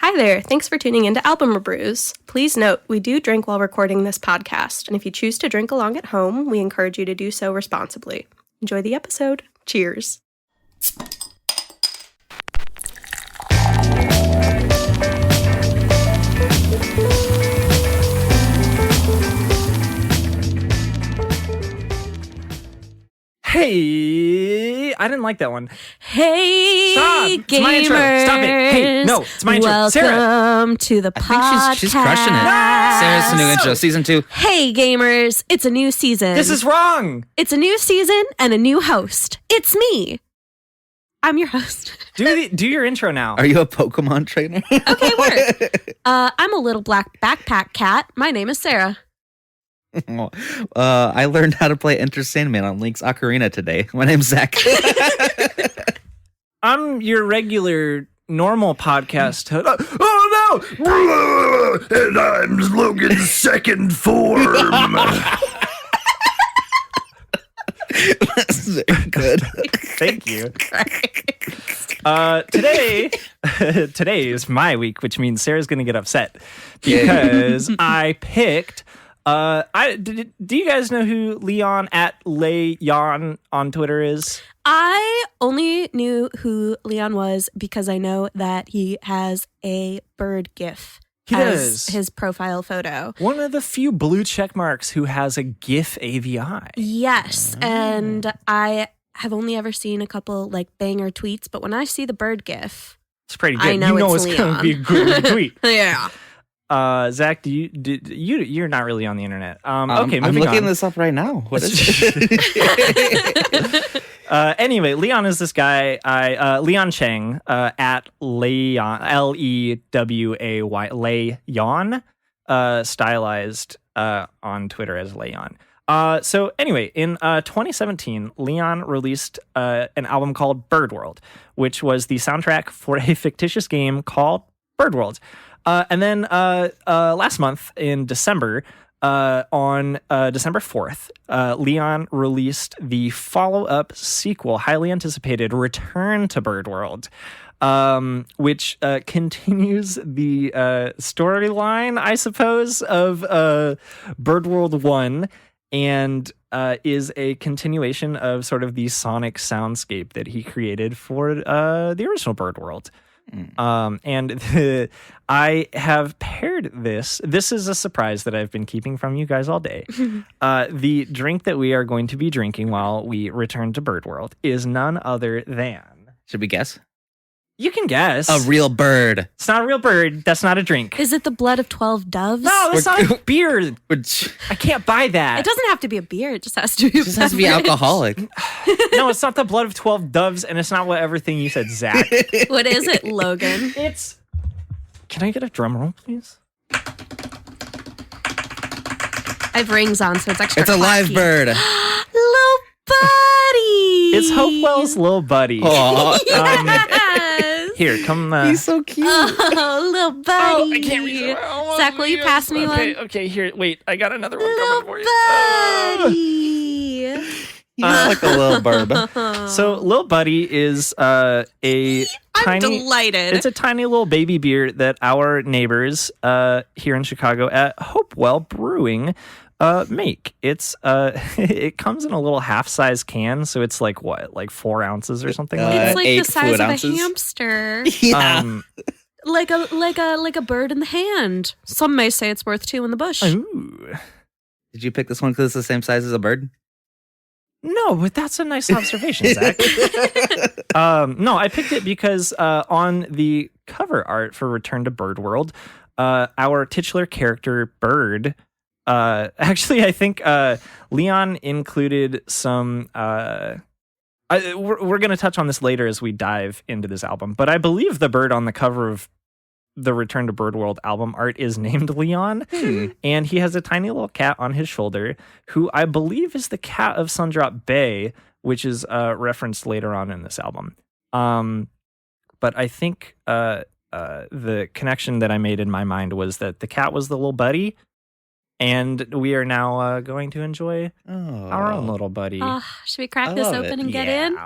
Hi there, thanks for tuning into Album ReBrews. Please note, we do drink while recording this podcast, and if you choose to drink along at home, we encourage you to do so responsibly. Enjoy the episode. Cheers. Hey, I didn't like that one. Hey, Stop! gamers. It's my intro. Stop it. Hey, no, it's my intro. Welcome Sarah. to the podcast. I think she's crushing it. No! Sarah's the new intro, season 2. Hey, gamers. It's a new season. This is wrong. It's a new season and a new host. It's me. I'm your host. Do your intro now. Are you a Pokemon trainer? Okay, word. I'm a little black backpack cat. My name is Sarah. I learned how to play Enter Sandman on Link's Ocarina today. My name's Zach. I'm your regular, normal podcast host. Oh, no! And I'm Logan's second form. That's very good. Thank you. Today is my week, which means Sarah's going to get upset because I picked. Do you guys know who Leon at Leon on Twitter is? I only knew who Leon was because I know that he has a bird GIF as his profile photo. One of the few blue check marks who has a GIF AVI. Yes, and I have only ever seen a couple like banger tweets, but when I see the bird GIF, it's pretty good. I know it's going to be a good tweet. Yeah. Zach, you're not really on the internet. Okay, I'm moving looking on. this up right now. What is it? Anyway, Leon is this guy, Leon Chang, at Leon, Leway, Leon, stylized on Twitter as Leon. So anyway, in 2017, Leon released an album called Bird World, which was the soundtrack for a fictitious game called Bird World. And then last month in December, on December 4th, Leon released the follow-up sequel, highly anticipated, Return to Bird World, which continues the storyline, I suppose, of Bird World 1 and is a continuation of sort of the sonic soundscape that he created for the original Bird World. I have paired this. This is a surprise that I've been keeping from you guys all day. The drink that we are going to be drinking while we return to Bird World is none other than... Should we guess? You can guess. A real bird. It's not a real bird. That's not a drink. Is it the blood of 12 doves? No, that's not a beer. I can't buy that. It doesn't have to be a beer. It just has to be It just has to be alcoholic. No, it's not the blood of 12 doves, and it's not what everything you said, Zach. What is it, Logan? It's... Can I get a drum roll, please? I have rings on, so it's extra It's a live clappy. bird. Little buddy. It's Hopewell's little buddy. Yes. Here, come. He's so cute. Oh, little buddy. Oh, I can't reach it. Zach, will you pass me one? Okay, here. Wait, I got another one Little coming for you. buddy. He's like a little bird. So, Lil Buddy is I'm tiny. delighted. It's a tiny little baby beer that our neighbors here in Chicago at Hopewell Brewing make. It's it comes in a little half-size can, so it's like what, like 4 ounces or something like It's that. like 8 the size of ounces. a hamster. Yeah. Like a bird in the hand. Some may say it's worth 2 in the bush. Ooh. Did you pick this one because it's the same size as a bird? No, but that's a nice observation, Zach. No, I picked it because on the cover art for Return to Bird World, our titular character, Bird, actually, I think Leon included some... we're going to touch on this later as we dive into this album, but I believe the bird on the cover of the Return to Bird World album art is named Leon, and he has a tiny little cat on his shoulder, who I believe is the cat of Sundrop Bay, which is referenced later on in this album. But I think the connection that I made in my mind was that the cat was the little buddy, and we are now going to enjoy our own little buddy. Should we crack this open and get in?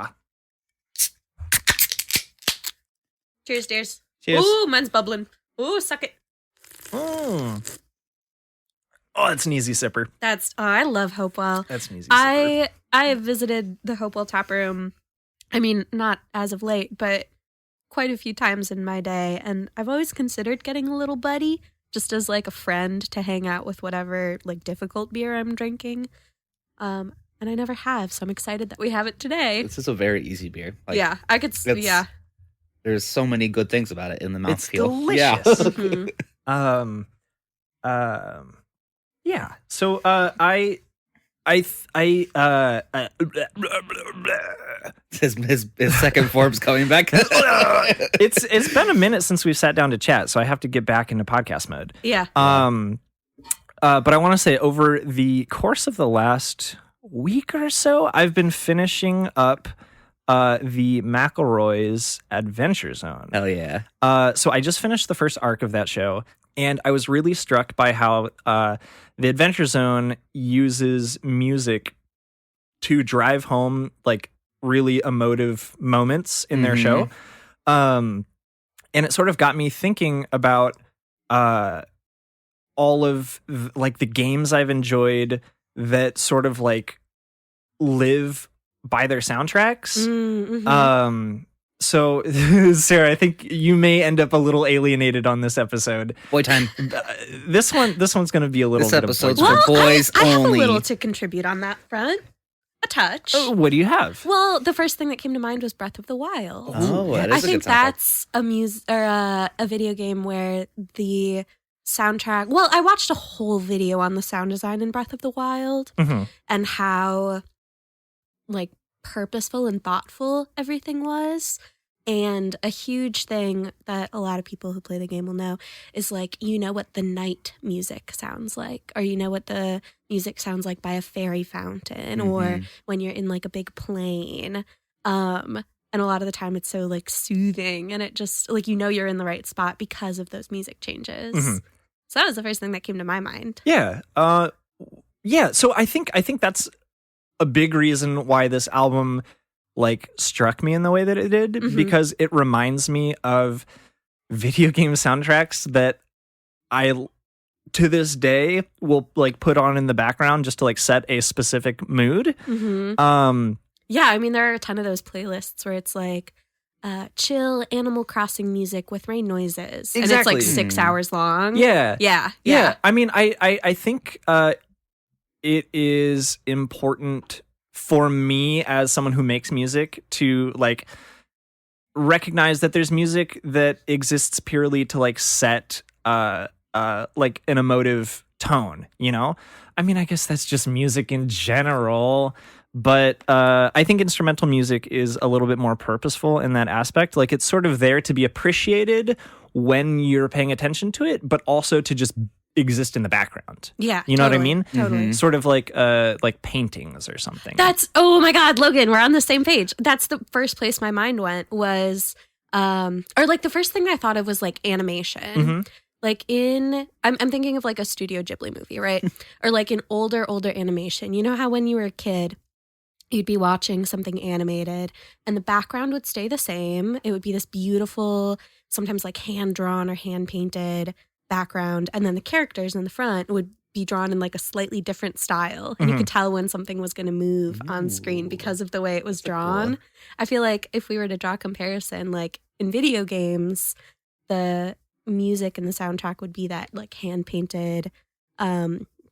Cheers, dears. Cheers. Ooh, mine's bubbling. Ooh, suck it. Mm. Oh, it's an easy sipper. I love Hopewell. That's an easy sipper. I have visited the Hopewell tap room. I mean, not as of late, but quite a few times in my day. And I've always considered getting a little buddy just as like a friend to hang out with whatever like difficult beer I'm drinking. And I never have. So I'm excited that we have it today. This is a very easy beer. Like, yeah, I could. Yeah. There's so many good things about it in the mouthfeel. It's delicious. Yeah. Mm-hmm. Yeah. So his second form's coming back. It's been a minute since we've sat down to chat, so I have to get back into podcast mode. Yeah. But I want to say over the course of the last week or so, I've been finishing up the McElroy's Adventure Zone. Hell yeah. So I just finished the first arc of that show, and I was really struck by how the Adventure Zone uses music to drive home like really emotive moments in their show. And it sort of got me thinking about all of like the games I've enjoyed that sort of like live by their soundtracks. Mm-hmm. So Sarah, I think you may end up a little alienated on this episode. Boy time. This one's going to be a little This bit episode's of for boys I have a only. little to contribute on that front. A touch. What do you have? Well, the first thing that came to mind was Breath of the Wild. Oh, that is I a think good soundtrack. that's a video game where the soundtrack. Well, I watched a whole video on the sound design in Breath of the Wild and how like purposeful and thoughtful everything was. And a huge thing that a lot of people who play the game will know is like, you know what the night music sounds like, or you know what the music sounds like by a fairy fountain, or when you're in like a big plane. And a lot of the time it's so like soothing, and it just like, you know, you're in the right spot because of those music changes. So that was the first thing that came to my mind. Yeah. So I think that's a big reason why this album like struck me in the way that it did, because it reminds me of video game soundtracks that I to this day will like put on in the background just to like set a specific mood. Yeah, I mean, there are a ton of those playlists where it's like chill Animal Crossing music with rain noises. And it's like 6 hours long. Yeah. Yeah. I mean, I think it is important for me as someone who makes music to like recognize that there's music that exists purely to like set like an emotive tone, you know? I mean, I guess that's just music in general, but I think instrumental music is a little bit more purposeful in that aspect. Like it's sort of there to be appreciated when you're paying attention to it, but also to just exist in the background. Yeah. You know what I mean? Totally. Sort of like paintings or something. Oh my God, Logan, we're on the same page. That's the first place my mind went was, or like the first thing I thought of was like animation. Like I'm thinking of like a Studio Ghibli movie, right? Or like an older animation. You know how when you were a kid, you'd be watching something animated and the background would stay the same. It would be this beautiful, sometimes like hand-drawn or hand-painted background, and then the characters in the front would be drawn in like a slightly different style, and you could tell when something was going to move on screen because of the way it was drawn. Cool. I feel like if we were to draw a comparison, like in video games, the music and the soundtrack would be that like hand-painted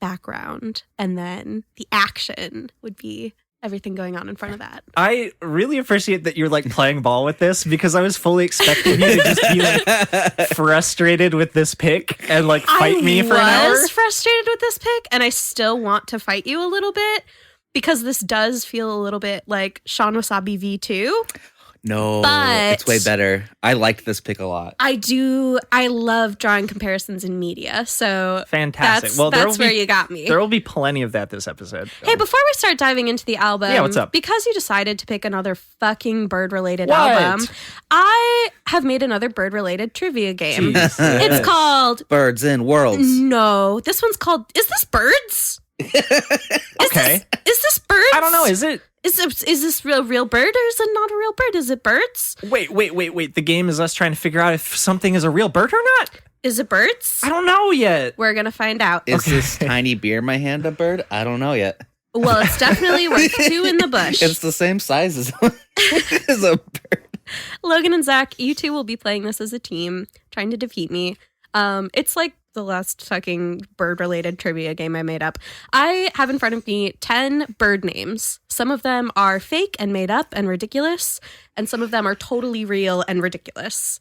background, and then the action would be everything going on in front of that. I really appreciate that you're like playing ball with this, because I was fully expecting you to just be like frustrated with this pick and like fight me for an hour. I was frustrated with this pick, and I still want to fight you a little bit, because this does feel a little bit like Sean Wasabi V2. No, but it's way better. I liked this pick a lot. I do. I love drawing comparisons in media. So fantastic. That's where you got me. There will be plenty of that this episode. Hey, before we start diving into the album, what's up? Because you decided to pick another fucking bird-related album, I have made another bird-related trivia game. Jesus. It's called Birds in Worlds. No, this one's called Is This Birds? Okay. Is this birds? I don't know. Is it? Is this real bird, or is it not a real bird? Is it birds? Wait. The game is us trying to figure out if something is a real bird or not? Is it birds? I don't know yet. We're going to find out. Is this tiny beer in my hand a bird? I don't know yet. Well, it's definitely worth 2 in the bush. It's the same size as, as a bird. Logan and Zach, you two will be playing this as a team, trying to defeat me. It's like the last fucking bird-related trivia game I made up. I have in front of me 10 bird names. Some of them are fake and made up and ridiculous, and some of them are totally real and ridiculous.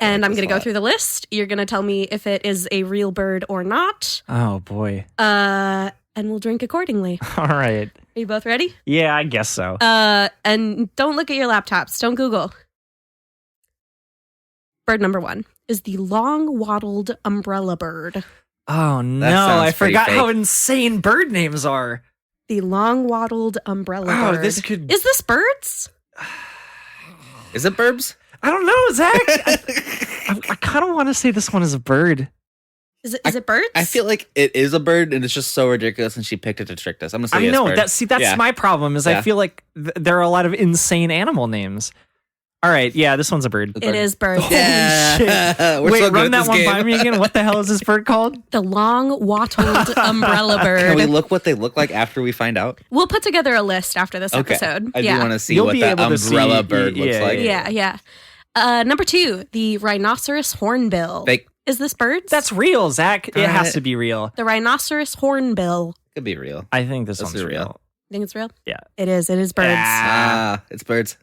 And I'm going to go through the list. You're going to tell me if it is a real bird or not. Oh, boy. And we'll drink accordingly. All right. Are you both ready? Yeah, I guess so. And don't look at your laptops. Don't Google. Bird number 1 is the long-wattled umbrella bird. Oh, no. sounds I pretty forgot fake. how insane bird names are. The long-wattled umbrella bird. Oh, this could... Is this birds? Is it burbs? I don't know, Zach. I kind of want to say this one is a bird. Is it birds? I feel like it is a bird, and it's just so ridiculous, and she picked it to trick us. I'm gonna say I yes, know. bird. That's Yeah. my problem is I Yeah. feel like there are a lot of insane animal names. All right. Yeah, this one's a bird. It is birds. Holy Yeah. shit. We're Wait, so good run at that this one game. by me again. What the hell is this bird called? The long-wattled umbrella bird. Can we look what they look like after we find out? We'll put together a list after this Okay. episode. I do want to see You'll what be that able to see- umbrella bird looks yeah, like. Yeah. Number 2, the rhinoceros hornbill. Fake. Is this birds? That's real, Zach. It has to be real. the rhinoceros hornbill. Could be real. I think this This one's is real. real. Think it's real? Yeah. It is birds. Ah. It's birds.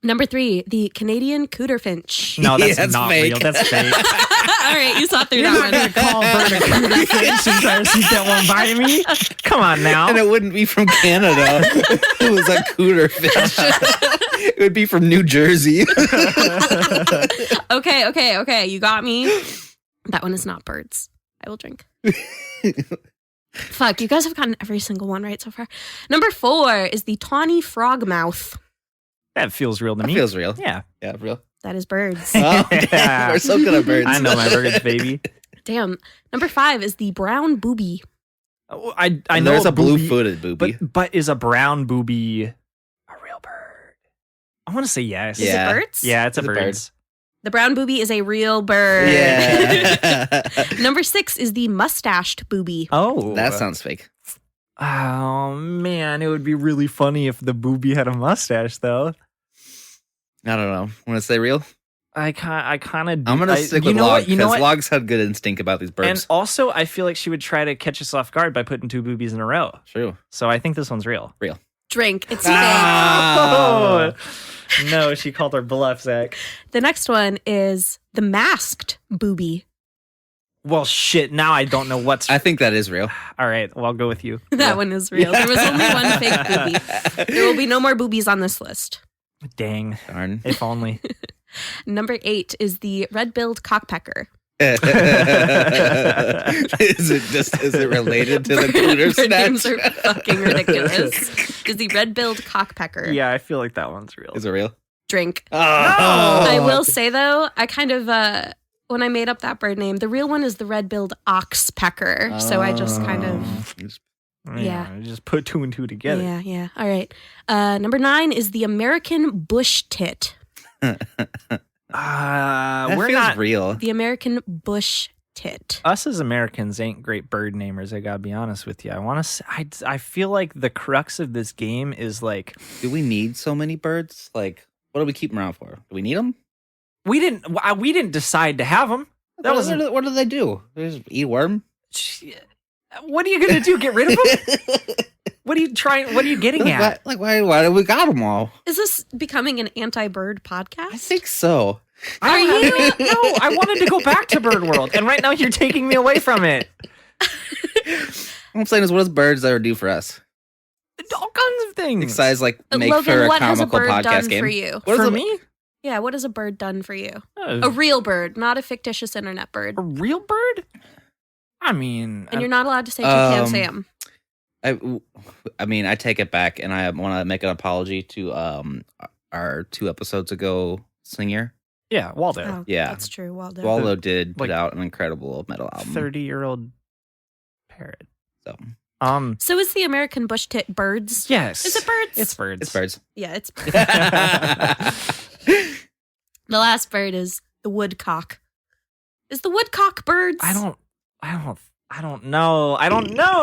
Number 3, the Canadian cooterfinch. No, that's Yeah, it's not fake. real. That's fake. All right, you saw through You're not that going to call a bird a cooter finch and try to sneak that one by me? Come on now. And it wouldn't be from Canada. It was a cooter fish. It would be from New Jersey. one. Okay. You got me. That one is not birds. I will drink. Fuck, you guys have gotten every single one right so far. Number 4 is the tawny frogmouth. That feels real to That me. feels real. Yeah. Yeah, real. That is birds. Oh, damn, we're so good at birds. I know my birds, baby. Damn. Number 5 is the brown booby. Oh, I And know there's a booby, blue-footed booby. but is a brown booby a real bird? I want to say yes. Is Yeah. it birds? Yeah, it's a It's a bird. bird. The brown booby is a real bird. Yeah. Number 6 is the mustached booby. Oh, That sounds fake. Oh man, it would be really funny if the booby had a mustache, though. I don't know. Want to say real? I kind of. I'm gonna stick with Log You know because what? Log's had good instinct about these birds. And also, I feel like she would try to catch us off guard by putting 2 boobies in a row. True. So I think this one's real. Drink. It's Ah. Oh, no, she called her bluff, Zach. fake. The next one is the masked booby. Well, shit. Now I don't know what's. I think that is real. All right, well, I'll go with you. That one is real. There was only one fake booby. There will be no more boobies on this list. Dang. Darn. If only. Number 8 is the red-billed cockpecker. Is it related to the cooter Their names snatch? are fucking ridiculous. Is the red-billed cockpecker. Yeah, I feel like that one's real. Is it real? Drink. Oh. I will say, though, I kind of, when I made up that bird name, the real one is the red-billed oxpecker. So I just kind of, Yeah. Just put 2 and 2 together. yeah. All right. Number 9 is the American bush tit. That We're feels not. real. The American bush tit. Us as Americans ain't great bird namers. I gotta be honest with you. I feel like the crux of this game is like Do we need so many birds? Like, what do we keep them around for? Do we need them? we didn't decide to have them. That was What do they do? They just eat worm? what are you gonna do? Get rid of them? What are you trying? What are you getting at? Why do we got them all? Is this becoming an anti-bird I podcast? think so. Are you? No, I wanted to go back to Bird World, and right now you're taking me away from it. What I'm saying is, what does birds ever do for us? All kinds of things. Besides, like, make Logan, for a what has a comical bird podcast done game. for you? What for is me, Yeah, what has a bird done for you? a A real bird, not a fictitious internet bird. real bird. I mean, And you're not allowed to say Toucan Sam. I mean, I take it back, and I want to make an apology to our 2 episodes ago singer. yeah, Waldo, Oh, yeah. That's true, Waldo. Waldo did put like, out an incredible metal album. 30-year-old parrot. So So is the American bush tit birds? Yes. Is it birds? It's birds. it's birds. Yeah, it's birds. The Is, 'Cause- last bird is the woodcock. is, it, just, is it related to the cooter snatch? What is a bird? Uh, we're not. I think so. Is the woodcock birds? I don't know,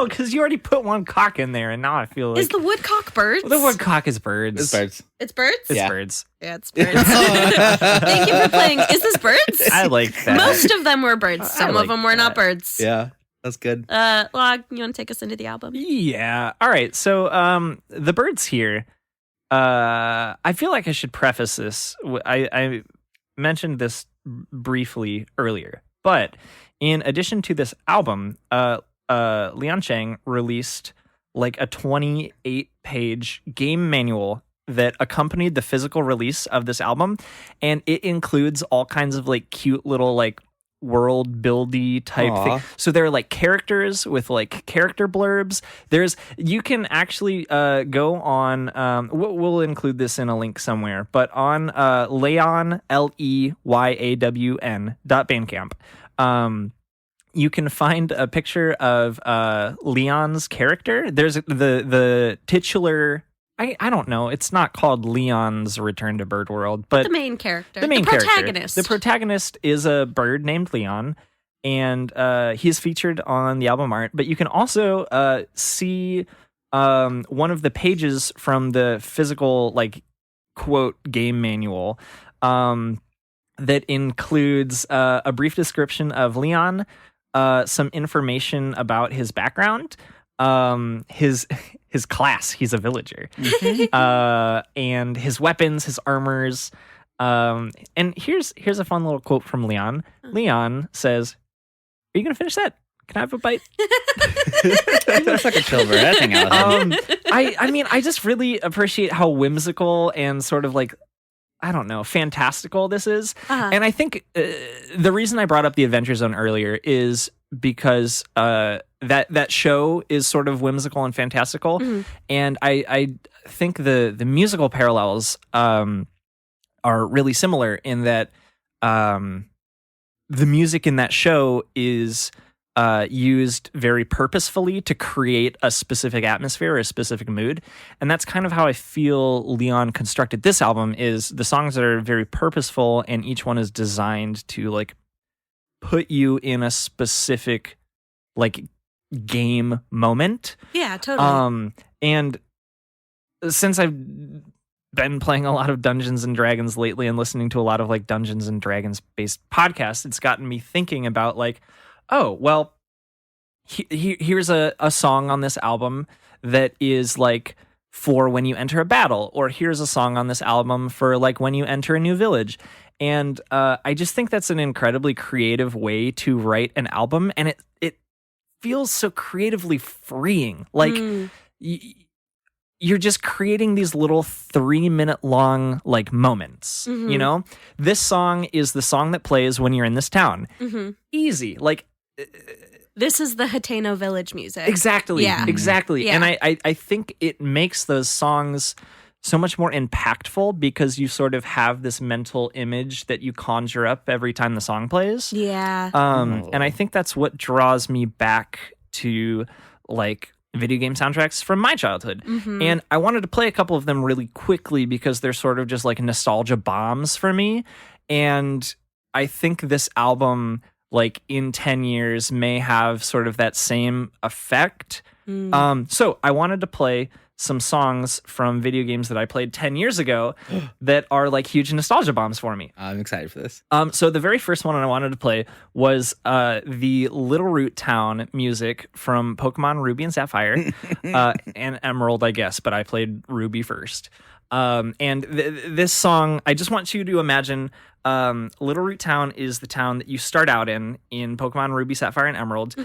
because you already put one cock in there, and now I feel like... Is the woodcock birds? The woodcock is birds. It's birds. It's birds? It's birds. Yeah, it's birds. Thank you for playing. Is this birds? I like that. Most of them were birds. Some like of them were not birds. Yeah, that's good. Log, you want to take us into the album? Yeah. All right. So the birds here, I feel like I should preface this. I mentioned this briefly earlier, but in addition to this album, Leon Chang released like a 28-page game manual that accompanied the physical release of this album, and it includes all kinds of like cute little like world buildy type thing. So there are like characters with like character blurbs. You can actually go on we'll include this in a link somewhere, but on Leon Leyawn.bandcamp, you can find a picture of Leon's character. There's the titular, I don't know, it's not called Leon's Return to Bird World, but the main character. The main protagonist. Character. The protagonist is a bird named Leon, and he's featured on the album art. But you can also see one of the pages from the physical, like, quote, game manual that includes a brief description of Leon, some information about his background, his class. He's a villager, and his weapons, his armors. And here's a fun little quote from Leon. Leon says, "Are you gonna finish that? Can I have a bite?" That's like a chill bird. I mean, I just really appreciate how whimsical and sort of like, I don't know, fantastical this is. And I think the reason I brought up the Adventure Zone earlier is because that show is sort of whimsical and fantastical. And I think the musical parallels are really similar in that the music in that show is used very purposefully to create a specific atmosphere or a specific mood. And that's kind of how I feel Leon constructed this album. Is the songs that are very purposeful, and each one is designed to like put you in a specific like game moment. Yeah, totally. And since I've been playing a lot of Dungeons and Dragons lately and listening to a lot of like Dungeons and Dragons based podcasts, it's gotten me thinking about like, oh, well, here's a song on this album that is like for when you enter a battle, or here's a song on this album for like when you enter a new village. And I just think that's an incredibly creative way to write an album, and it feels so creatively freeing. Like you're just creating these little 3-minute long like moments. You know, this song is the song that plays when you're in this town. Easy, like. This is the Hateno Village music. Exactly. Yeah. Exactly. Yeah. And I think it makes those songs so much more impactful because you sort of have this mental image that you conjure up every time the song plays. Yeah. And I think that's what draws me back to like video game soundtracks from my childhood. And I wanted to play a couple of them really quickly because they're sort of just like nostalgia bombs for me. And I think this album, like in 10 years, may have sort of that same effect. So I wanted to play some songs from video games that I played 10 years ago that are like huge nostalgia bombs for me. I'm excited for this. So the very first one I wanted to play was the Little Root Town music from Pokemon Ruby and Sapphire and Emerald, I guess, but I played Ruby first. And this song, I just want you to imagine Little Root Town is the town that you start out in Pokemon Ruby, Sapphire, and Emerald.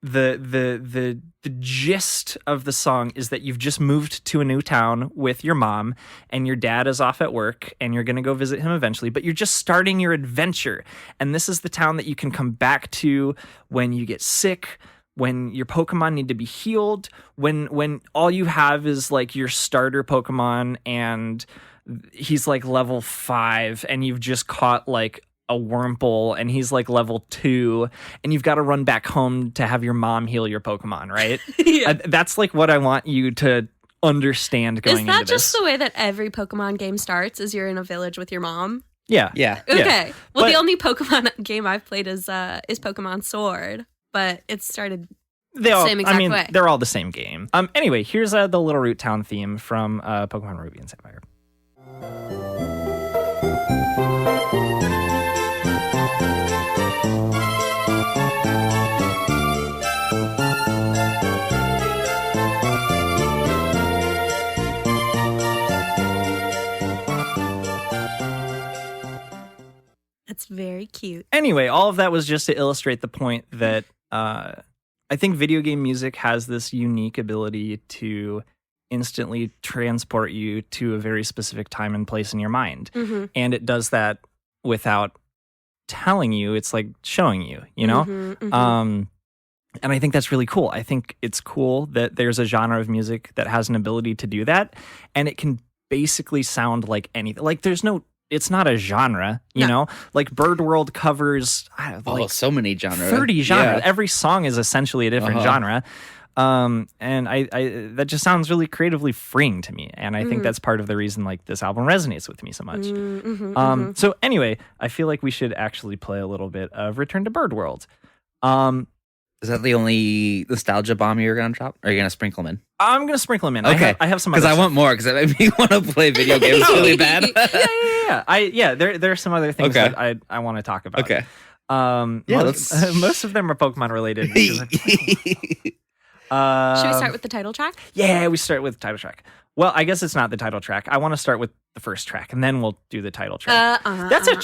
The gist of the song is that you've just moved to a new town with your mom, and your dad is off at work, and you're going to go visit him eventually, but you're just starting your adventure. And this is the town that you can come back to when you get sick, when your Pokemon need to be healed, when all you have is like your starter Pokemon and he's like level 5 and you've just caught like a Wurmple and he's like level 2 and you've got to run back home to have your mom heal your Pokemon, right? Yeah. That's like what I want you to understand going into this. Is that just the way that every Pokemon game starts, is you're in a village with your mom? Yeah. Okay. Well, But- the only Pokemon game I've played is Pokemon Sword, but it started same exact way. They're all the same game. Anyway, here's the Little Root Town theme from Pokemon Ruby and Sapphire. That's very cute. Anyway, all of that was just to illustrate the point that I think video game music has this unique ability to instantly transport you to a very specific time and place in your mind. Mm-hmm. And it does that without telling you. It's like showing you, you know? Mm-hmm. And I think that's really cool. I think it's cool that there's a genre of music that has an ability to do that. And it can basically sound like anything. Like it's not a genre, you know? Like Bird World covers so many genres. 30 genres. Yeah. Every song is essentially a different genre. And I that just sounds really creatively freeing to me. And I think that's part of the reason like this album resonates with me so much. So anyway, I feel like we should actually play a little bit of Return to Bird World. Is that the only nostalgia bomb you're going to drop? Or are you going to sprinkle them in? I'm going to sprinkle them in. Okay. I have some Because I want more, because it made me want to play video games really bad. Yeah. There are some other things that I want to talk about. Okay. Most of them are Pokemon related. Should we start with the title track? Yeah, we start with the title track. Well, I guess it's not the title track. I want to start with the first track, and then we'll do the title track. That's a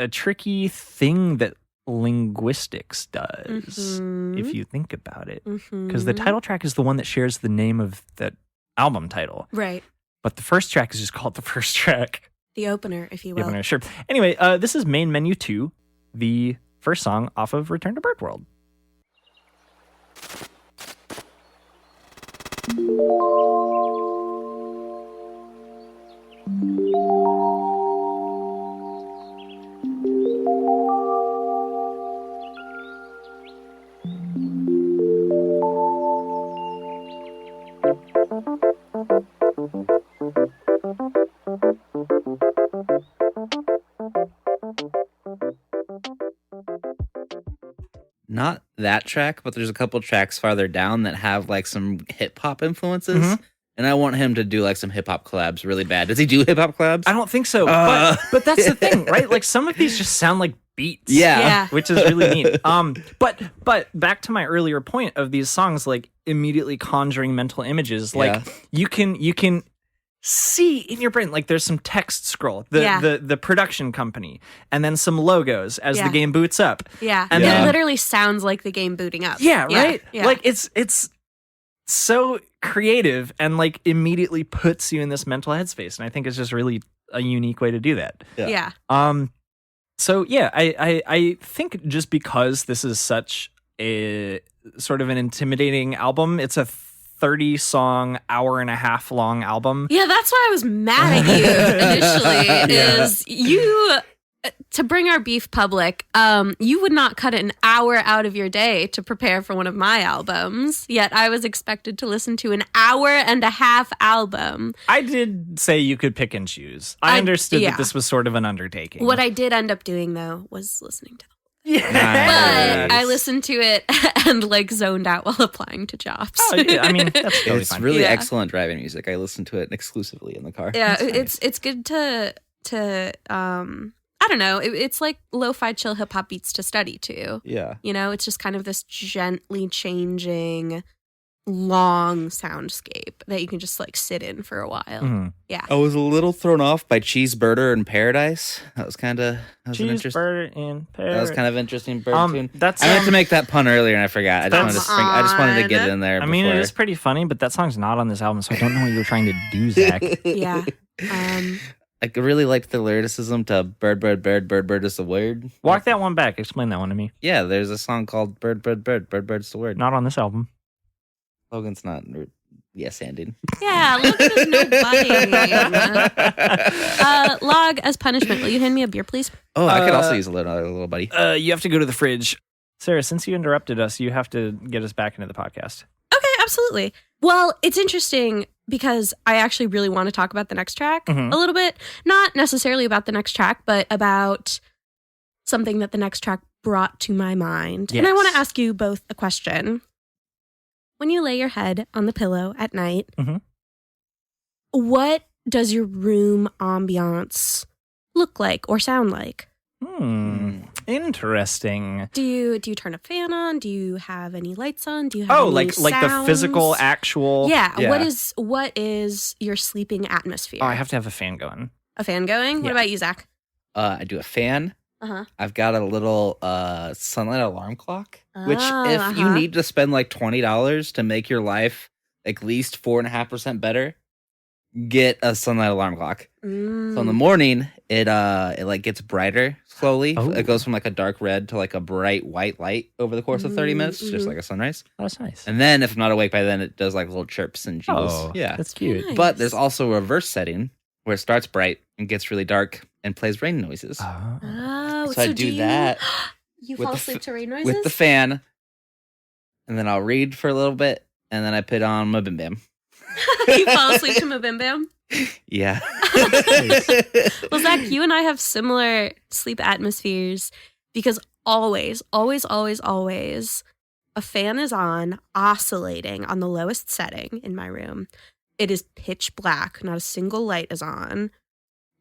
tricky thing that linguistics does, if you think about it. Because the title track is the one that shares the name of the album title. Right. But the first track is just called the first track. The opener, if you will. The opener, sure. Anyway, this is Main Menu 2, the first song off of Return to Bird World. Not that track, but there's a couple tracks farther down that have like some hip hop influences. And I want him to do like some hip hop collabs really bad. Does he do hip hop collabs? I don't think so. But that's the thing, right? Like some of these just sound like beats. Yeah. Which is really neat. But back to my earlier point of these songs, like immediately conjuring mental images. Like you can see in your brain, like there's some text scroll, the production company, and then some logos as the game boots up. Yeah. And it literally sounds like the game booting up. Yeah, right? Yeah. Like it's so creative and like immediately puts you in this mental headspace. And I think it's just really a unique way to do that. Yeah. So yeah, I think just because this is such a sort of an intimidating album, it's a 30-song, hour-and-a-half long album. Yeah, that's why I was mad at you initially. Is you, to bring our beef public, you would not cut an hour out of your day to prepare for one of my albums. Yet I was expected to listen to an hour-and-a-half album. I did say you could pick and choose. I understood that this was sort of an undertaking. What I did end up doing, though, was listening to Yeah. But I listened to it and like zoned out while applying to jobs. Oh, yeah, I mean, that's totally It's fine. really excellent driving music. I listen to it exclusively in the car. Yeah, That's it's good to I don't know. It's like lo-fi chill hip hop beats to study to. Yeah. You know, it's just kind of this gently changing long soundscape that you can just like sit in for a while. Mhm. Yeah. I was a little thrown off by Cheeseburger in Paradise. That was kind of an interesting. Cheeseburger in Paris. That was kind of interesting bird tune. That's I meant to make that pun earlier and I forgot. I just wanted to get it in there. I mean, it before. is pretty funny, but that song's not on this album, so I don't know what you were trying to do, Zach. Yeah. I really liked the lyricism to bird, bird, bird, bird, bird is the word. Walk that one back. Explain that one to me. Yeah, there's a song called Bird, Bird, Bird, Bird, Bird's the word. Not on this album. Logan's not yes anding. Yeah, Logan is nobody. Log, as punishment, will you hand me a beer, please? Oh, I could also use a little buddy. You have to go to the fridge. Sarah, since you interrupted us, you have to get us back into the podcast. Okay, absolutely. Well, it's interesting. because I actually really want to talk about the next track a little bit. Not necessarily about the next track, but about something that the next track brought to my mind. Yes. And I want to ask you both a question. When you lay your head on the pillow at night, what does your room ambiance look like or sound like? Interesting. Do you turn a fan on? Do you have any lights on? Do you have any like the sounds? physical actual? Yeah. What is your sleeping atmosphere? Oh, I have to have a fan going. A fan going? What Yeah. about you, Zach? I do a fan. Uh-huh. I've got a little sunlight alarm clock, which Oh, if you need to spend like $20 to make your life at least 4.5% better, get a sunlight alarm clock. So in the morning, it like gets brighter slowly. Oh. It goes from like a dark red to like a bright white light over the course of 30 minutes, just like a sunrise. Oh, that's nice. And then if I'm not awake by then, it does like little chirps and jingles. Oh, Yeah. that's cute. Nice. But there's also a reverse setting where it starts bright and gets really dark and plays rain noises. Oh, So I do that You with fall the asleep to rain noises? with the fan, and then I'll read for a little bit, and then I put on my Bim Bam. You fall asleep to my Bim Bam? Yeah. Well, Zach, you and I have similar sleep atmospheres because always, a fan is on, oscillating on the lowest setting in my room. It is pitch black. Not a single light is on.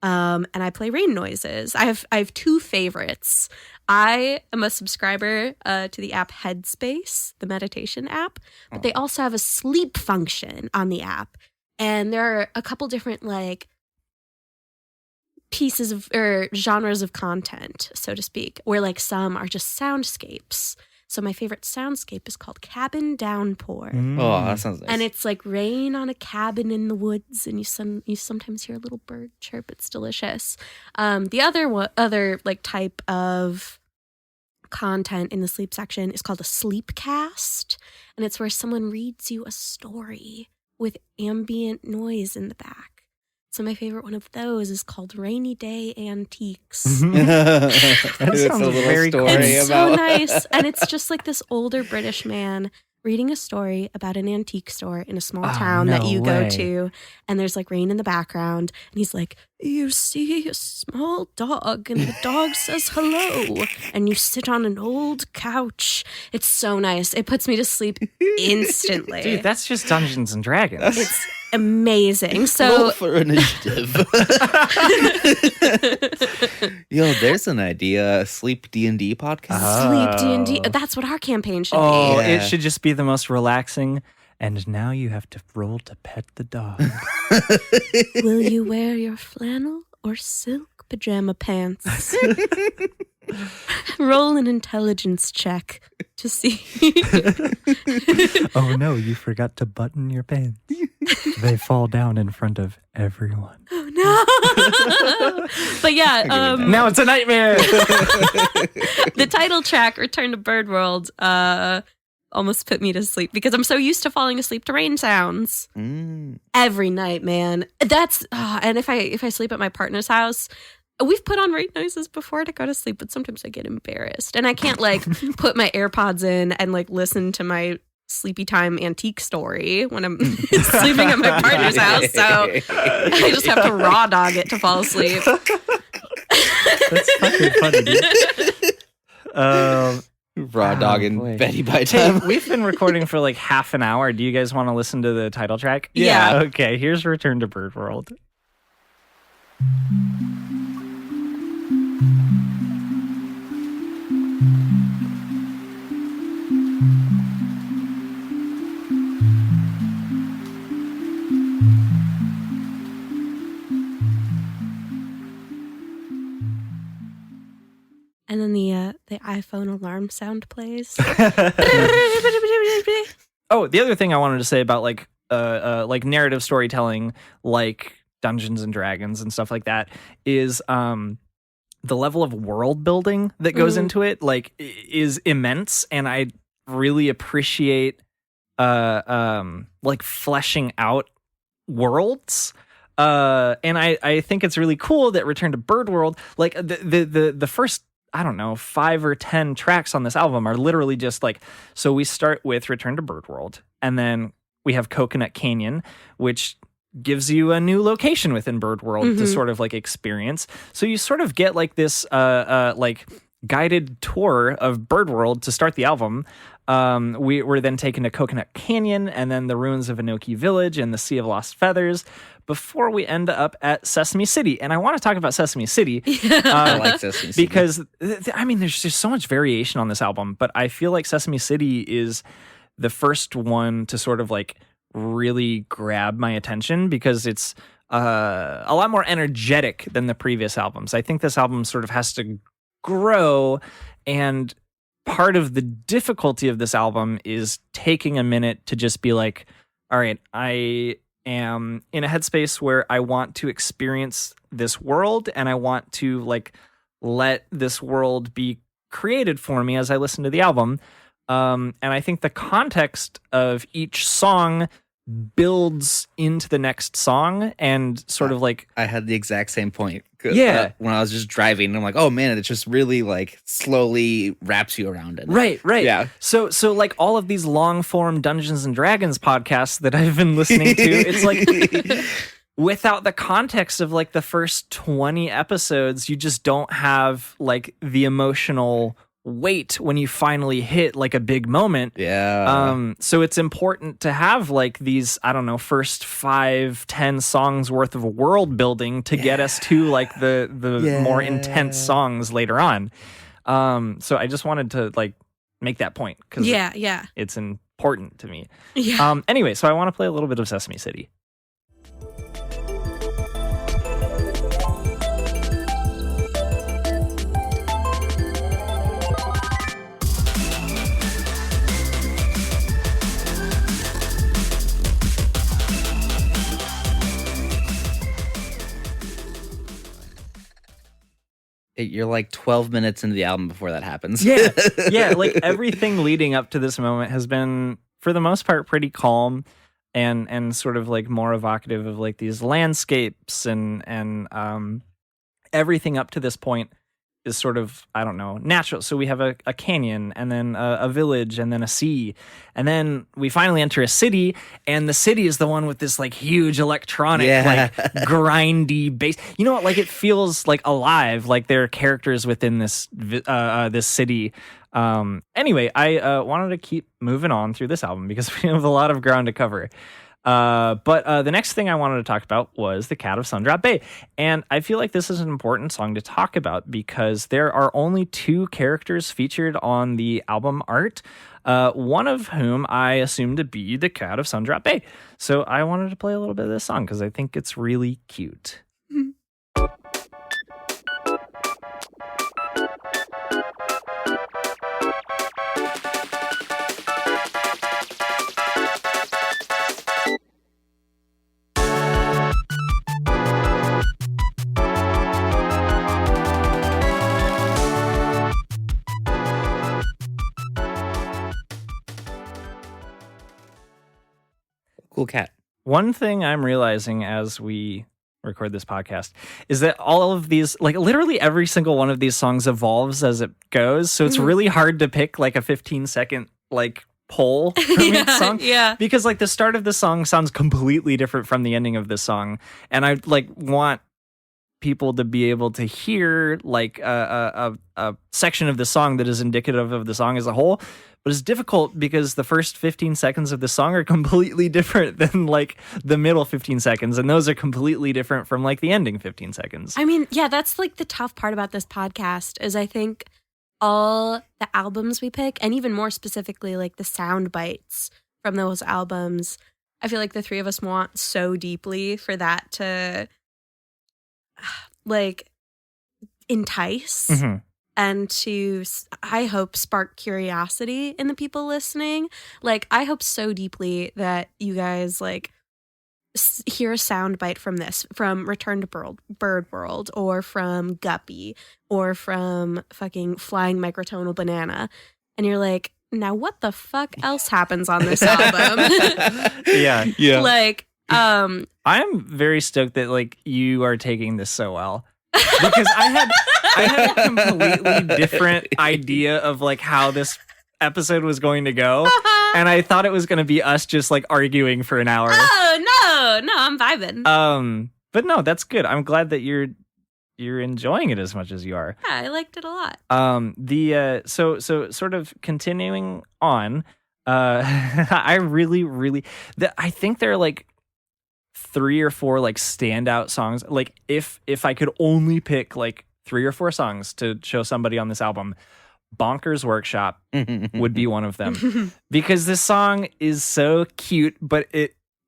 And I play rain noises. I have two favorites. I am a subscriber to the app Headspace, the meditation app, but they also have a sleep function on the app. And there are a couple different like pieces of or genres of content, so to speak, where like some are just soundscapes. So my favorite soundscape is called Cabin Downpour. Oh, that sounds nice. And it's like rain on a cabin in the woods, and you sometimes hear a little bird chirp. It's delicious. The other like type of content in the sleep section is called a sleep cast, and it's where someone reads you a story with ambient noise in the back. So my favorite one of those is called Rainy Day Antiques. That It's a sounds little very story cool. It's about- so nice. And it's just like this older British man reading a story about an antique store in a small town that no you go way. to. And there's like rain in the background. And he's like, you see a small dog and the dog says hello. And you sit on an old couch. It's so nice. It puts me to sleep instantly. Dude, that's just Dungeons and Dragons. It's amazing. Roll So for initiative. Yo, there's an idea. A sleep D&D podcast. sleep D&D. That's what our campaign should Oh, be. Yeah. it should just be the most relaxing. And now you have to roll to pet the dog. Will you wear your flannel or silk pajama pants? Roll an intelligence check to see. Oh no, you forgot to button your pants. They fall down in front of everyone. Oh no! But yeah, Now it's a nightmare. the title track, "Return to Bird World," almost put me to sleep because I'm so used to falling asleep to rain sounds every night, man. That's and if I sleep at my partner's house. We've put on rain noises before to go to sleep, but sometimes I get embarrassed. And I can't like put my AirPods in and like listen to my sleepy time antique story when I'm sleeping at my partner's house. So I just have to raw dog it to fall asleep. That's fucking funny, dude. Raw dog and boy. Betty by Hey, time. we've been recording for like half an hour. Do you guys want to listen to the title track? Yeah. Okay, here's Return to Bird World. And then the iPhone alarm sound plays. Oh, the other thing I wanted to say about like narrative storytelling, like Dungeons and Dragons and stuff like that, is the level of world building that goes into it, like, is immense, and I really appreciate like fleshing out worlds. And I think it's really cool that Return to Bird World, like the first, I don't know, 5 or 10 tracks on this album are literally just like, so we start with Return to Bird World, and then we have Coconut Canyon, which gives you a new location within Bird World to sort of like experience. So you sort of get like this like guided tour of Bird World to start the album. We were then taken to Coconut Canyon and then the ruins of Inoki Village and the Sea of Lost Feathers before we end up at Sesame City. And I want to talk about Sesame City. I like Sesame City. Because, I mean, there's just so much variation on this album, but I feel like Sesame City is the first one to sort of like really grab my attention because it's a lot more energetic than the previous albums. I think this album sort of has to grow, and part of the difficulty of this album is taking a minute to just be like, all right, I am in a headspace where I want to experience this world and I want to like let this world be created for me as I listen to the album. And I think the context of each song builds into the next song and sort of like I had the exact same point. Yeah. When I was just driving, I'm like, oh man, it just really like slowly wraps you around it. Right. Yeah. So like all of these long form Dungeons and Dragons podcasts that I've been listening to, it's like without the context of like the first 20 episodes, you just don't have like the emotional weight when you finally hit like a big moment. Yeah. So it's important to have like these, I don't know, first 5-10 songs worth of world building to get us to like the more intense songs later on. So I just wanted to like make that point because it's important to me. Yeah. Anyway, so I want to play a little bit of Sesame City. You're like 12 minutes into the album before that happens. Yeah, like everything leading up to this moment has been, for the most part, pretty calm and sort of like more evocative of like these landscapes and everything up to this point is sort of, I don't know, natural. So we have a canyon and then a village and then a sea. And then we finally enter a city, and the city is the one with this like huge electronic, like grindy bass. You know what? Like it feels like alive, like there are characters within this this city. Anyway, I wanted to keep moving on through this album because we have a lot of ground to cover. But the next thing I wanted to talk about was The Cat of Sundrop Bay. And I feel like this is an important song to talk about because there are only 2 characters featured on the album art, one of whom I assume to be the Cat of Sundrop Bay. So I wanted to play a little bit of this song because I think it's really cute. Cool cat. One thing I'm realizing as we record this podcast is that all of these, like literally every single one of these songs evolves as it goes. So it's really hard to pick like a 15-second like pull from each song. Yeah. Because like the start of the song sounds completely different from the ending of this song. And I like want people to be able to hear like a section of the song that is indicative of the song as a whole. But it's difficult because the first 15 seconds of the song are completely different than like the middle 15 seconds. And those are completely different from like the ending 15 seconds. I mean, yeah, that's like the tough part about this podcast is I think all the albums we pick, and even more specifically, like the sound bites from those albums, I feel like the 3 of us want so deeply for that to like entice. Mm-hmm. And to, I hope, spark curiosity in the people listening. Like, I hope so deeply that you guys, like, hear a sound bite from this, from Return to Bird World, or from Guppy, or from fucking Flying Microtonal Banana. And you're like, now what the fuck else happens on this album? Yeah. Like, I'm very stoked that, like, you are taking this so well. Because I had a completely different idea of like how this episode was going to go. and I thought it was going to be us just like arguing for an hour. Oh, no, I'm vibing. But no, that's good. I'm glad that you're enjoying it as much as you are. Yeah, I liked it a lot. So sort of continuing on, I really I think there are like 3 or 4 like standout songs. Like if I could only pick like 3 or 4 songs to show somebody on this album, Bonkers Workshop would be one of them, because this song is so cute, but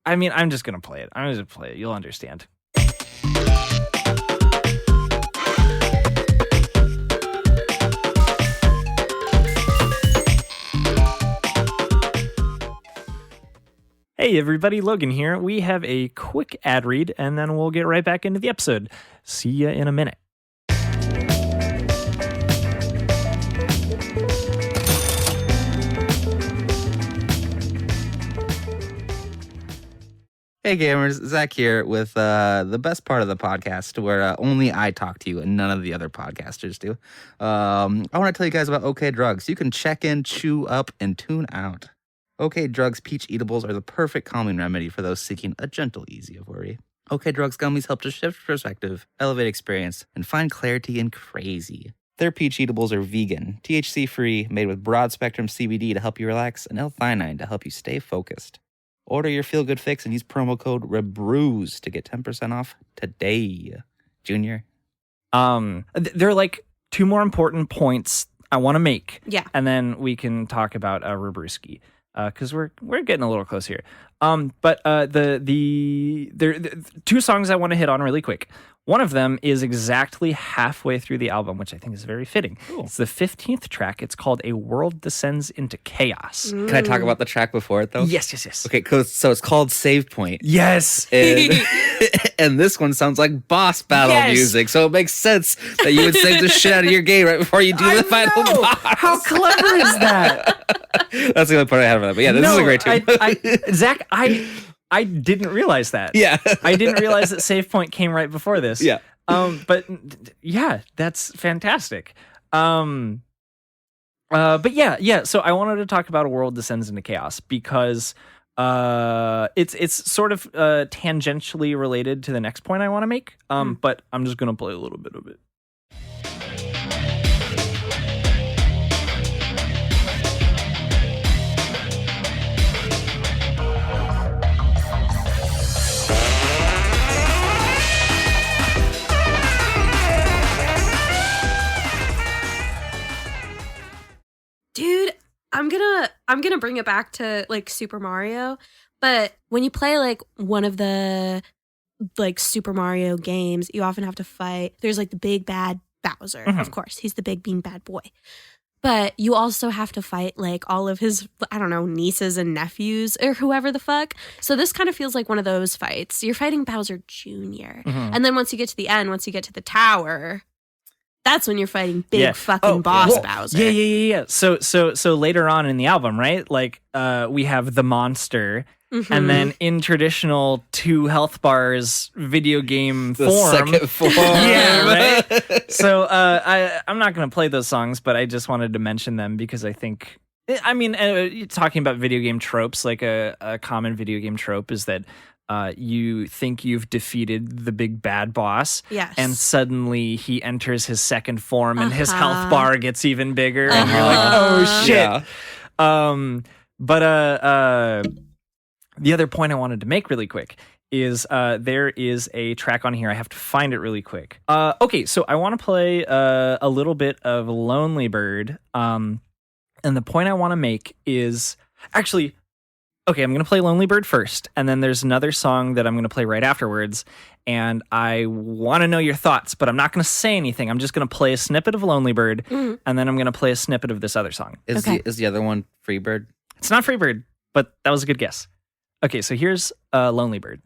I'm just going to play it. I'm just going to play it. You'll understand. Hey everybody, Logan here. We have a quick ad read and then we'll get right back into the episode. See ya in a minute. Hey gamers, Zach here with the best part of the podcast where only I talk to you and none of the other podcasters do. I want to tell you guys about OK Drugs. You can check in, chew up, and tune out. OK Drugs peach eatables are the perfect calming remedy for those seeking a gentle ease of worry. OK Drugs gummies help to shift perspective, elevate experience, and find clarity in crazy. Their peach eatables are vegan, THC-free, made with broad-spectrum CBD to help you relax, and L-theanine to help you stay focused. Order your feel-good fix and use promo code ReBrews to get 10% off today. Junior? There are like 2 more important points I want to make. Yeah. And then we can talk about ReBrewski, because we're getting a little close here. But the 2 songs I want to hit on really quick. One of them is exactly halfway through the album, which I think is very fitting. Cool. It's the 15th track. It's called A World Descends into Chaos. Can I talk about the track before it, though? Yes. Okay, so it's called Save Point. Yes. And this one sounds like boss battle music, so it makes sense that you would save the shit out of your game right before you do the final boss. How clever is that? That's the only part I have for that. But yeah, this is a great tune. Zach, I didn't realize that. Yeah. I didn't realize that Save Point came right before this. Yeah. But yeah, that's fantastic. But yeah. So I wanted to talk about A World Descends into Chaos because it's sort of tangentially related to the next point I want to make. But I'm just gonna play a little bit of it. Dude, I'm gonna bring it back to like Super Mario, but when you play like one of the like Super Mario games, you often have to fight. There's like the big bad Bowser, of course. He's the big bean bad boy. But you also have to fight like all of his, I don't know, nieces and nephews or whoever the fuck. So this kind of feels like one of those fights. You're fighting Bowser Jr. And then once you get to the end, once you get to the tower, that's when you're fighting big fucking boss Bowser. Yeah. So later on in the album, right? Like we have the monster, and then in traditional 2 health bars video game The form. second form. Yeah, right? So I'm not going to play those songs, but I just wanted to mention them because I think, talking about video game tropes, like a common video game trope is that you think you've defeated the big bad boss, and suddenly he enters his second form and his health bar gets even bigger, and you're like, oh shit. But the other point I wanted to make really quick is there is a track on here. I have to find it really quick. Okay, so I want to play a little bit of Lonely Bird, and the point I want to make is actually. Okay, I'm going to play Lonely Bird first, and then there's another song that I'm going to play right afterwards, and I want to know your thoughts, but I'm not going to say anything. I'm just going to play a snippet of Lonely Bird, and then I'm going to play a snippet of this other song. Is the other one Freebird? It's not Freebird, but that was a good guess. Okay, so here's Lonely Bird.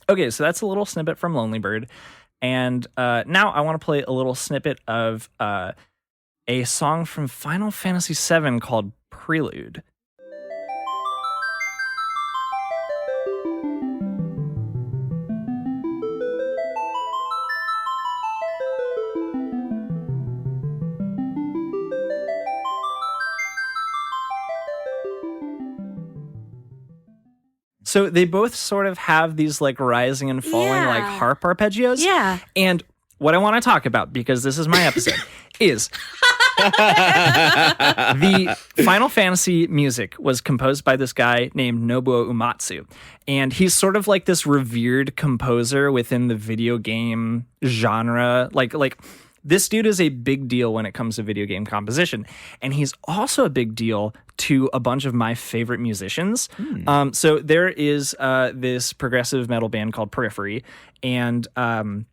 Okay, so that's a little snippet from Lonely Bird. And now I want to play a little snippet of a song from Final Fantasy VII called Prelude. So they both sort of have these like rising and falling like harp arpeggios. Yeah. And what I want to talk about, because this is my episode, is the Final Fantasy music was composed by this guy named Nobuo Uematsu. And he's sort of like this revered composer within the video game genre. Like this dude is a big deal when it comes to video game composition. And he's also a big deal to a bunch of my favorite musicians. So there is this progressive metal band called Periphery. And one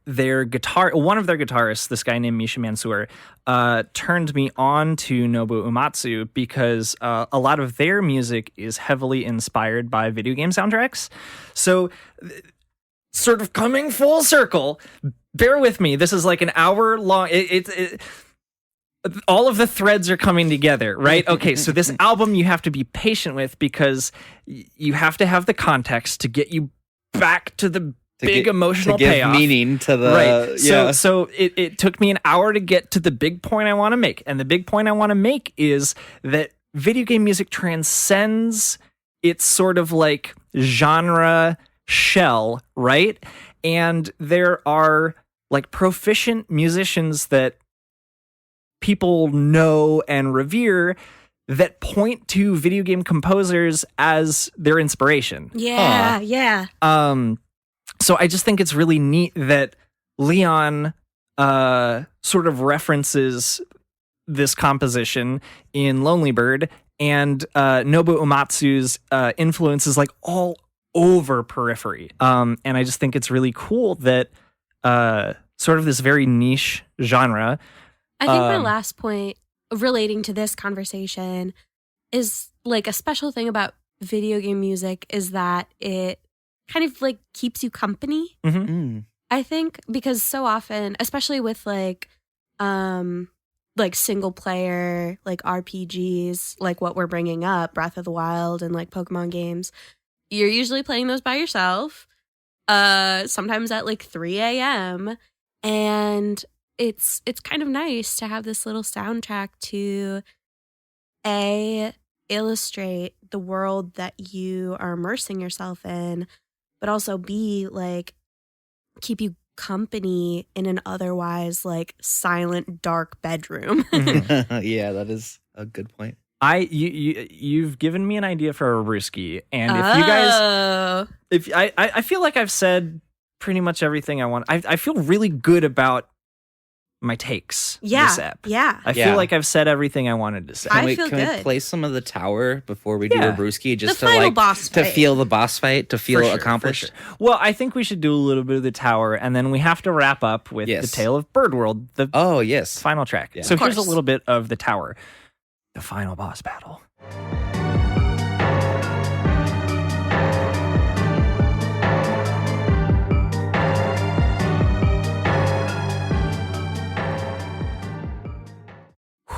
of their guitarists, this guy named Misha Mansour, turned me on to Nobuo Uematsu because a lot of their music is heavily inspired by video game soundtracks. So sort of coming full circle, bear with me. This is like an hour long. All of the threads are coming together, right? Okay, so this album you have to be patient with because you have to have the context to get you back to the big emotional to give payoff. Meaning to the right. Yeah. So it took me an hour to get to the big point I want to make, and the big point I want to make is that video game music transcends its sort of like genre shell, right? And there are like proficient musicians that people know and revere that point to video game composers as their inspiration. Yeah, yeah. So I just think it's really neat that Leon sort of references this composition in Lonely Bird, and Nobuo Uematsu's influence is like all over Periphery. And I just think it's really cool that sort of this very niche genre. I think my last point relating to this conversation is like a special thing about video game music is that it kind of like keeps you company. I think because so often, especially with like single player like RPGs, like what we're bringing up, Breath of the Wild and like Pokemon games, you're usually playing those by yourself, sometimes at like 3 a.m. and it's kind of nice to have this little soundtrack to illustrate the world that you are immersing yourself in, but also B, like, keep you company in an otherwise, like, silent, dark bedroom. Yeah, that is a good point. You've given me an idea for a brewski, and if you guys, I feel like I've said pretty much everything I want. I feel really good about my takes. This ep. Yeah. I feel like I've said everything I wanted to say. Can we good. play some of the tower before we do a brewski, just the to final like boss to fight. feel the boss fight, to feel For sure, accomplished? for sure. Well, I think we should do a little bit of the tower, and then we have to wrap up with the Tale of Bird World, the final track. Yeah. So here's a little bit of the tower, the final boss battle.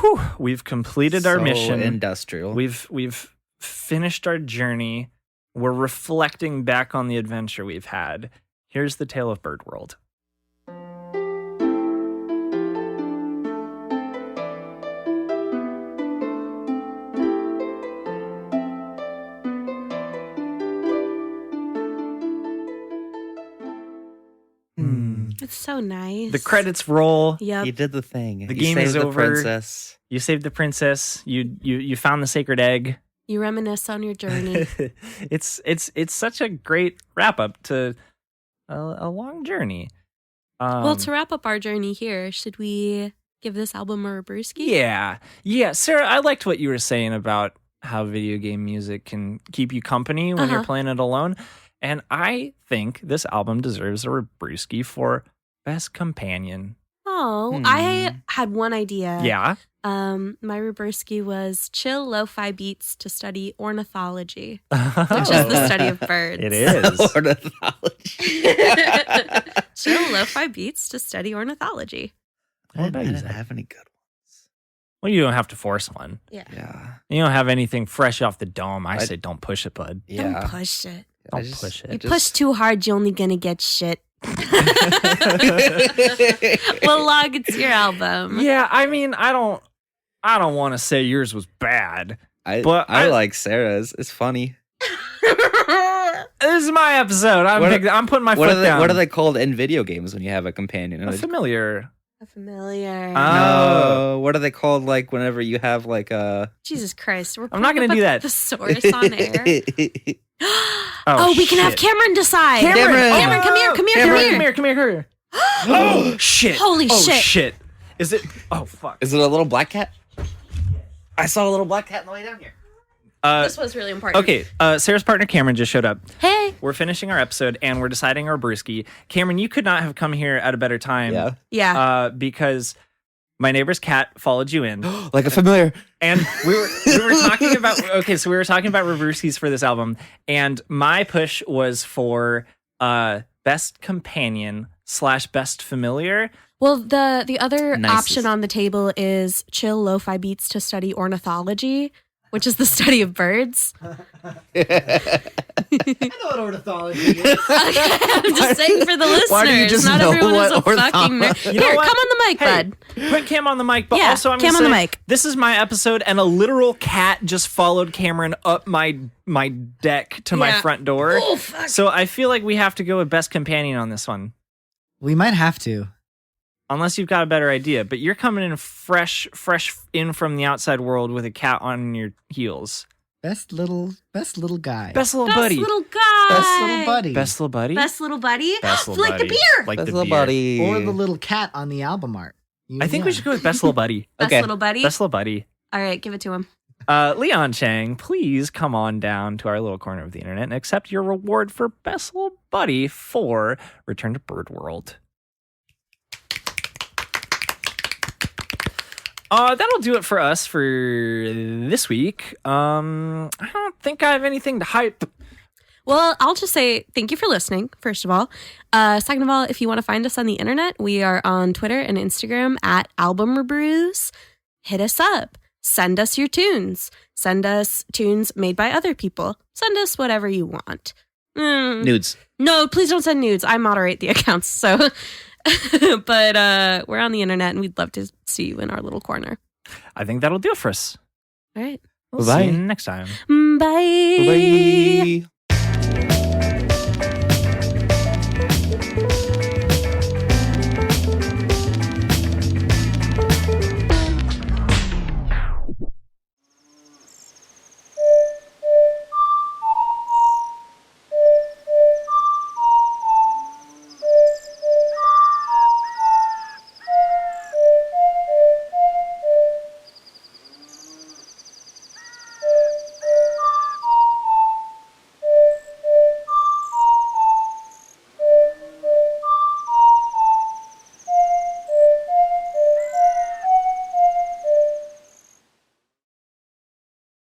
Whew, we've completed our mission. Industrial. We've finished our journey. We're reflecting back on the adventure we've had. Here's the Tale of Bird World. It's so nice. The credits roll. Yep. You did the thing. The You game saved is the over. Princess. You saved the princess. You found the sacred egg. You reminisce on your journey. It's such a great wrap up to a long journey. Well, to wrap up our journey here, should we give this album a brewski? Yeah. Sarah, I liked what you were saying about how video game music can keep you company when you're playing it alone. And I think this album deserves a brewski for Best Companion. Oh, I had one idea. Yeah. My Ruberski was chill lo-fi beats to study ornithology, which is the study of birds. It is. Ornithology. Chill lo-fi beats to study ornithology. I didn't have any good ones. Well, you don't have to force one. Yeah. You don't have anything fresh off the dome. I say don't push it, bud. Yeah. Don't push it. Don't push it. You push too hard, you're only gonna get shit. Well, Log, it's your album. Yeah, I mean, I don't want to say yours was bad. I But like Sarah's. It's funny. This is my episode. I'm putting my foot down. What are they called in video games when you have a companion? A familiar. A familiar. No, what are they called like whenever you have like a... Jesus Christ. I'm not going to do that. The source on air. We can have shit. Cameron decide. Cameron, come here. Oh, shit. Holy shit. Shit. Is it? Oh, fuck. Is it a little black cat? I saw a little black cat on the way down here. This was really important. Okay, Sarah's partner Cameron just showed up. Hey. We're finishing our episode and we're deciding our brewski. Cameron, you could not have come here at a better time. Yeah. Because my neighbor's cat followed you in. Like a familiar. And we were talking about ReBrewskis for this album, and my push was for best companion / best familiar. Well, the other Nicest. option on the table is chill lo-fi beats to study ornithology, which is the study of birds. I know what ornithology is. I'm just saying for the listeners. Why do you just not know everyone is a what fucking nerd. You know Here, what? come on the mic, bud. Put Cam on the mic, but Yeah, also I'm Cam gonna on the say, mic. this is my episode, and a literal cat just followed Cameron up my deck to my Yeah. front door. Oh, fuck. So I feel like we have to go with best companion on this one. We might have to. Unless you've got a better idea, but you're coming in fresh in from the outside world with a cat on your heels. Best little guy. Best little Best buddy. little guy. Best little buddy. Best little buddy. Best little buddy. Best little like buddy. the beer. Like That's the little beer. buddy. Or the little cat on the album art. I think we should go with best little buddy. Best Okay. little buddy. Best little buddy. All right, give it to him. Leon Chang, please come on down to our little corner of the internet and accept your reward for best little buddy for Return to Bird World. That'll do it for us for this week. I don't think I have anything to hype. Well, I'll just say thank you for listening, first of all. Second of all, if you want to find us on the internet, we are on Twitter and Instagram at ReBrews. Hit us up. Send us your tunes. Send us tunes made by other people. Send us whatever you want. Nudes. No, please don't send nudes. I moderate the accounts, so... But we're on the internet and we'd love to see you in our little corner. I think that'll do it for us. All right. We'll Bye-bye. see you next time. Bye. Bye.